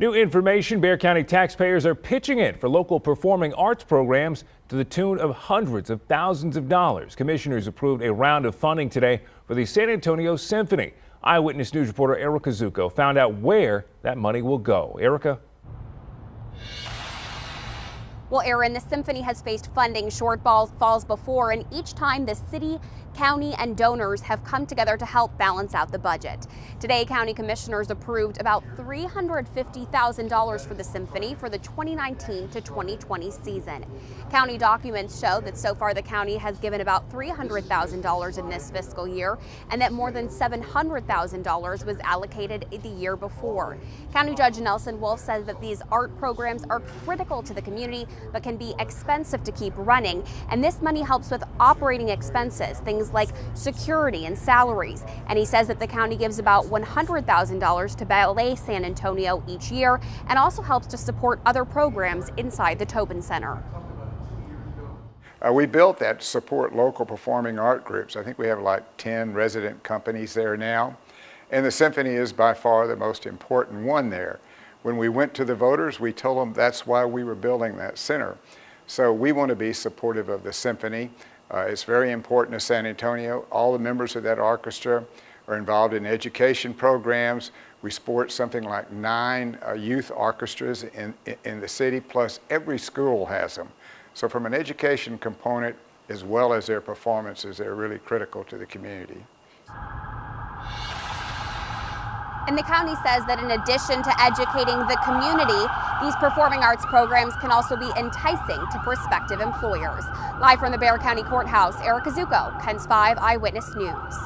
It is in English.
New information, Bexar County taxpayers are pitching in for local performing arts programs to the tune of hundreds of thousands of dollars. Commissioners approved a round of funding today for the San Antonio Symphony. Eyewitness News reporter Erica Zucco found out where that money will go. Erica? Well, Aaron, the symphony has faced funding shortfalls before, and each time the city, county, and donors have come together to help balance out the budget. Today, county commissioners approved about $350,000 for the symphony for the 2019 to 2020 season. County documents show that so far the county has given about $300,000 in this fiscal year, and that more than $700,000 was allocated the year before. County Judge Nelson Wolf says that these art programs are critical to the community, but can be expensive to keep running. And this money helps with operating expenses, things like security and salaries. And he says that the county gives about $100,000 to Ballet San Antonio each year, and also helps to support other programs inside the Tobin Center. We built that to support local performing art groups. I think we have like 10 resident companies there now. And the symphony is by far the most important one there. When we went to the voters, we told them that's why we were building that center. So we want to be supportive of the symphony. It's very important to San Antonio. All the members of that orchestra are involved in education programs. We support something like 9 youth orchestras in the city, plus every school has them. So from an education component, as well as their performances, they're really critical to the community. And the county says that in addition to educating the community, these performing arts programs can also be enticing to prospective employers. Live from the Bexar County Courthouse, Erica Zucco, KENS 5 Eyewitness News.